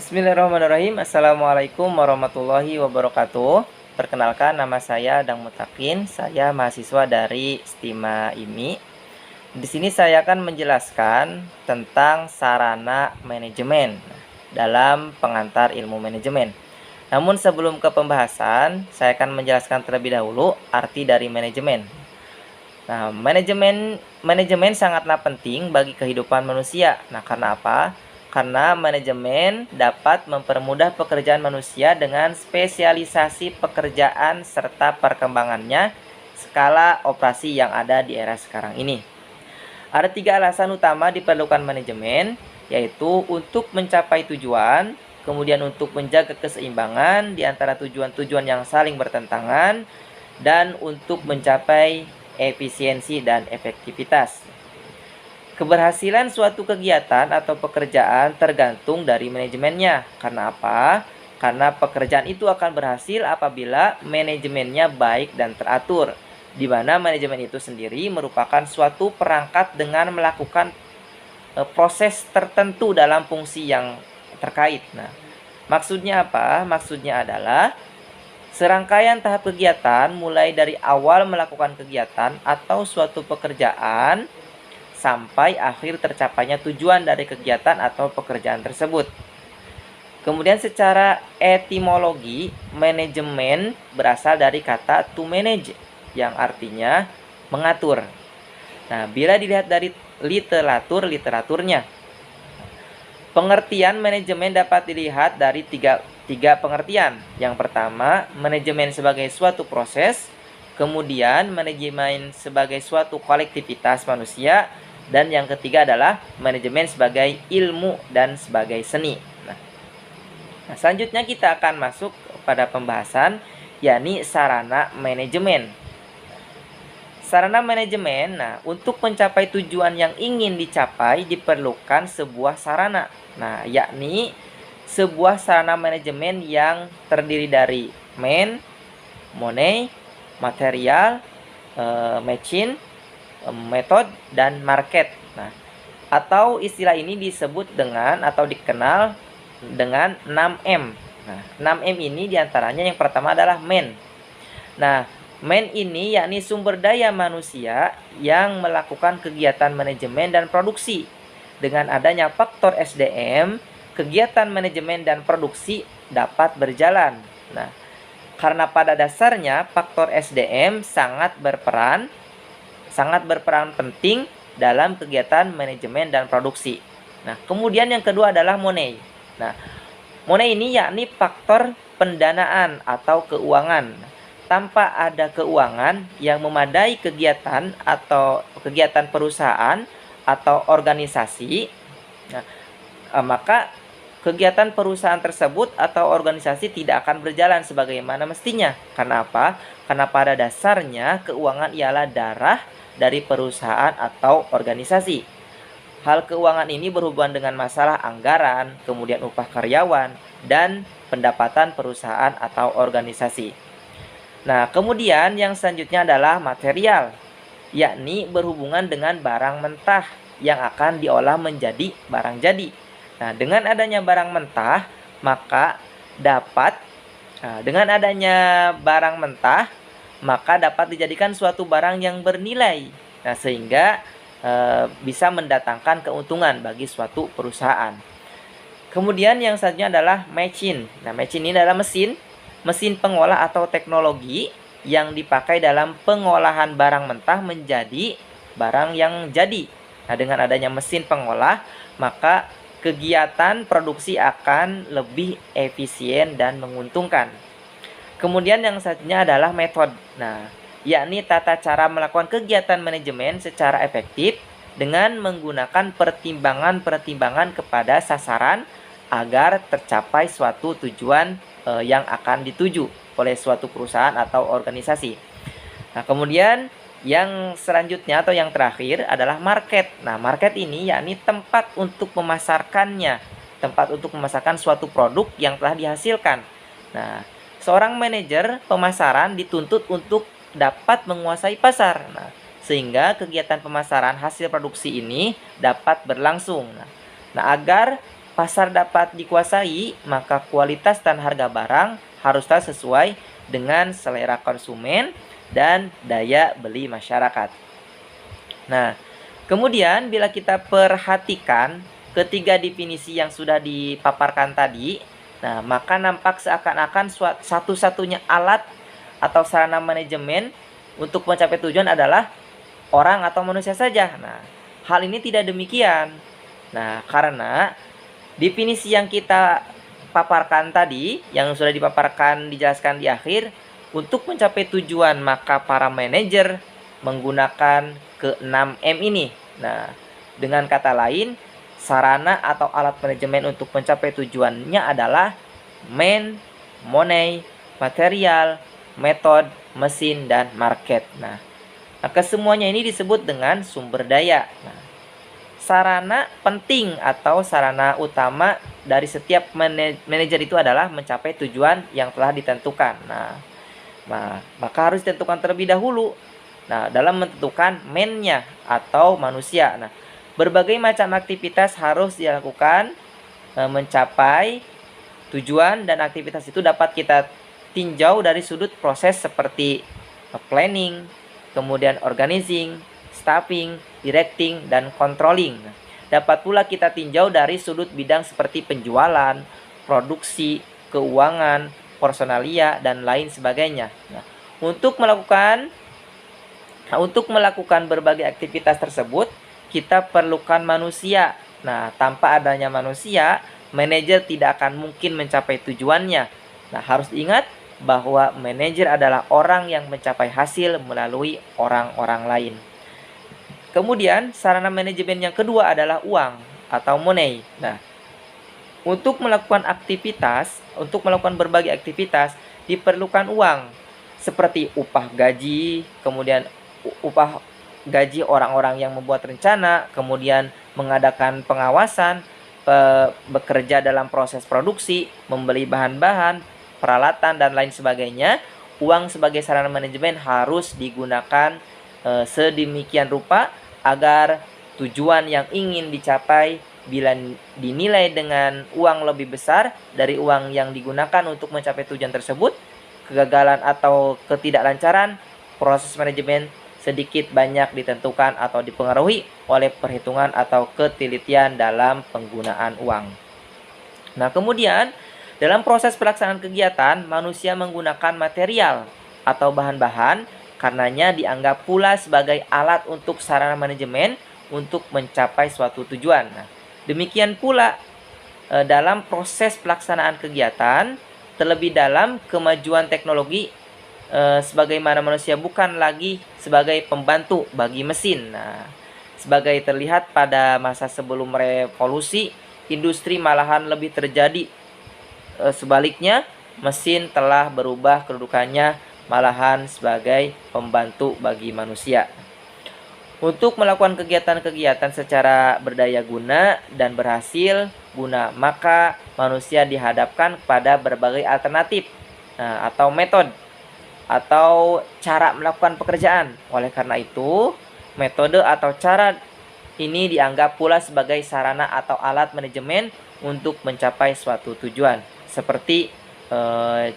Bismillahirrahmanirrahim. Assalamualaikum warahmatullahi wabarakatuh. Perkenalkan, nama saya Dang Mutakin. Saya mahasiswa dari Stima IMI. Di sini saya akan menjelaskan tentang sarana manajemen dalam pengantar ilmu manajemen. Namun sebelum ke pembahasan, saya akan menjelaskan terlebih dahulu arti dari manajemen. Nah, manajemen sangatlah penting bagi kehidupan manusia. Nah, karena apa? Karena manajemen dapat mempermudah pekerjaan manusia dengan spesialisasi pekerjaan serta perkembangannya skala operasi yang ada di era sekarang ini. Ada 3 alasan utama diperlukan manajemen, yaitu untuk mencapai tujuan, kemudian untuk menjaga keseimbangan di antara tujuan-tujuan yang saling bertentangan, dan untuk mencapai efisiensi dan efektivitas. Keberhasilan suatu kegiatan atau pekerjaan tergantung dari manajemennya. Karena apa? Karena pekerjaan itu akan berhasil apabila manajemennya baik dan teratur, di mana manajemen itu sendiri merupakan suatu perangkat dengan melakukan proses tertentu dalam fungsi yang terkait. Nah, maksudnya apa? Maksudnya adalah serangkaian tahap kegiatan mulai dari awal melakukan kegiatan atau suatu pekerjaan sampai akhir tercapainya tujuan dari kegiatan atau pekerjaan tersebut. Kemudian secara etimologi, manajemen berasal dari kata to manage yang artinya mengatur. Nah, bila dilihat dari literaturnya, pengertian manajemen dapat dilihat dari tiga pengertian. Yang pertama, manajemen sebagai suatu proses, kemudian manajemen sebagai suatu kolektivitas manusia, dan yang ketiga adalah manajemen sebagai ilmu dan sebagai seni. Nah, selanjutnya kita akan masuk pada pembahasan, yakni sarana manajemen. Sarana manajemen, untuk mencapai tujuan yang ingin dicapai diperlukan sebuah sarana. Nah, yakni sebuah sarana manajemen yang terdiri dari money, material, machine, method, dan market. Nah, atau istilah ini disebut dengan atau dikenal dengan 6M. Nah, 6M ini diantaranya yang pertama adalah man. Nah, man ini yakni sumber daya manusia yang melakukan kegiatan manajemen dan produksi. Dengan adanya faktor SDM, kegiatan manajemen dan produksi dapat berjalan. Nah, karena pada dasarnya faktor SDM sangat berperan penting dalam kegiatan manajemen dan produksi. Nah, kemudian yang kedua adalah money. Nah, money ini yakni faktor pendanaan atau keuangan. Tanpa ada keuangan yang memadai kegiatan perusahaan atau organisasi, maka kegiatan perusahaan tersebut atau organisasi tidak akan berjalan sebagaimana mestinya. Karena apa? Karena pada dasarnya keuangan ialah darah dari perusahaan atau organisasi. Hal keuangan ini berhubungan dengan masalah anggaran, kemudian upah karyawan, dan pendapatan perusahaan atau organisasi. Nah, kemudian yang selanjutnya adalah material, yakni berhubungan dengan barang mentah yang akan diolah menjadi barang jadi. Nah, dengan adanya barang mentah, maka dapat dijadikan suatu barang yang bernilai. Nah, sehingga bisa mendatangkan keuntungan bagi suatu perusahaan. Kemudian yang selanjutnya adalah machine. Nah, machine ini adalah mesin pengolah atau teknologi yang dipakai dalam pengolahan barang mentah menjadi barang yang jadi. Nah, dengan adanya mesin pengolah, maka kegiatan produksi akan lebih efisien dan menguntungkan. Kemudian yang selanjutnya adalah metode. Nah, yakni tata cara melakukan kegiatan manajemen secara efektif dengan menggunakan pertimbangan kepada sasaran agar tercapai suatu tujuan yang akan dituju oleh suatu perusahaan atau organisasi. Nah, kemudian yang selanjutnya atau yang terakhir adalah market. Nah, market ini yakni tempat untuk memasarkannya, tempat untuk memasarkan suatu produk yang telah dihasilkan. Nah, seorang manajer pemasaran dituntut untuk dapat menguasai pasar. Nah, sehingga kegiatan pemasaran hasil produksi ini dapat berlangsung. Nah, agar pasar dapat dikuasai, maka kualitas dan harga barang haruslah sesuai dengan selera konsumen dan daya beli masyarakat. Nah, kemudian bila kita perhatikan ketiga definisi yang sudah dipaparkan tadi, nah maka nampak seakan-akan satu-satunya alat atau sarana manajemen untuk mencapai tujuan adalah orang atau manusia saja. Nah, hal ini tidak demikian. Nah, karena definisi yang kita paparkan tadi, yang sudah dipaparkan dijelaskan di akhir, untuk mencapai tujuan maka para manajer menggunakan ke-6M ini. Nah, dengan kata lain, sarana atau alat manajemen untuk mencapai tujuannya adalah man, money, material, method, mesin, dan market. Nah, kesemuanya ini disebut dengan sumber daya. Nah, sarana penting atau sarana utama dari setiap manajer itu adalah mencapai tujuan yang telah ditentukan. Nah, maka harus ditentukan terlebih dahulu. Nah, dalam menentukan man-nya atau manusia. Nah, berbagai macam aktivitas harus dilakukan mencapai tujuan, dan aktivitas itu dapat kita tinjau dari sudut proses seperti planning, kemudian organizing, staffing, directing, dan controlling. Nah, dapat pula kita tinjau dari sudut bidang seperti penjualan, produksi, keuangan, personalia, dan lain sebagainya. Nah, untuk melakukan berbagai aktivitas tersebut, kita perlukan manusia. Nah, tanpa adanya manusia, manajer tidak akan mungkin mencapai tujuannya. Nah, harus diingat bahwa manajer adalah orang yang mencapai hasil melalui orang-orang lain. Kemudian, sarana manajemen yang kedua adalah uang atau money. Nah, untuk melakukan berbagai aktivitas, diperlukan uang seperti upah gaji, kemudian upah gaji orang-orang yang membuat rencana, kemudian mengadakan pengawasan, bekerja dalam proses produksi, membeli bahan-bahan, peralatan, dan lain sebagainya. Uang sebagai sarana manajemen harus digunakan sedemikian rupa agar tujuan yang ingin dicapai bila dinilai dengan uang lebih besar dari uang yang digunakan untuk mencapai tujuan tersebut, kegagalan atau ketidaklancaran proses manajemen sedikit banyak ditentukan atau dipengaruhi oleh perhitungan atau ketelitian dalam penggunaan uang. Nah, kemudian dalam proses pelaksanaan kegiatan, manusia menggunakan material atau bahan-bahan, karenanya dianggap pula sebagai alat untuk sarana manajemen untuk mencapai suatu tujuan. Nah, demikian pula dalam proses pelaksanaan kegiatan, terlebih dalam kemajuan teknologi, sebagaimana manusia bukan lagi sebagai pembantu bagi mesin. Nah, sebagai terlihat pada masa sebelum revolusi industri malahan lebih terjadi sebaliknya, mesin telah berubah kedudukannya malahan sebagai pembantu bagi manusia. Untuk melakukan kegiatan-kegiatan secara berdaya guna dan berhasil guna, maka manusia dihadapkan kepada berbagai alternatif atau metode atau cara melakukan pekerjaan. Oleh karena itu, metode atau cara ini dianggap pula sebagai sarana atau alat manajemen untuk mencapai suatu tujuan, seperti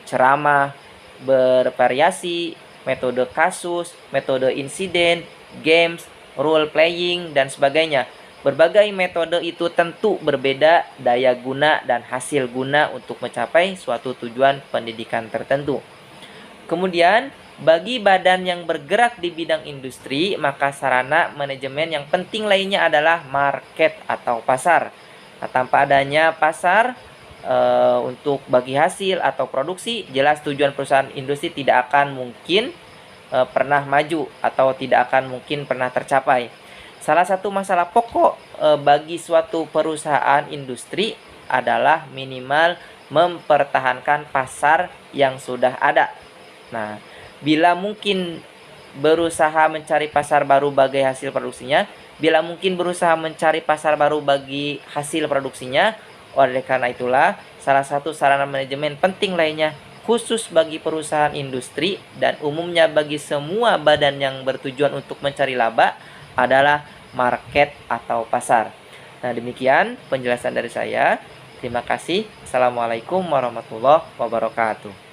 ceramah bervariasi, metode kasus, metode insiden, games, role playing, dan sebagainya. Berbagai metode itu tentu berbeda daya guna dan hasil guna untuk mencapai suatu tujuan pendidikan tertentu. Kemudian, bagi badan yang bergerak di bidang industri, maka sarana manajemen yang penting lainnya adalah market atau pasar. Nah, tanpa adanya pasar untuk bagi hasil atau produksi, jelas tujuan perusahaan industri tidak akan mungkin pernah maju atau tidak akan mungkin pernah tercapai. Salah satu masalah pokok bagi suatu perusahaan industri adalah minimal mempertahankan pasar yang sudah ada. Nah, bila mungkin berusaha mencari pasar baru bagi hasil produksinya, oleh karena itulah salah satu sarana manajemen penting lainnya khusus bagi perusahaan industri dan umumnya bagi semua badan yang bertujuan untuk mencari laba adalah market atau pasar. Nah, demikian penjelasan dari saya. Terima kasih. Assalamualaikum warahmatullahi wabarakatuh.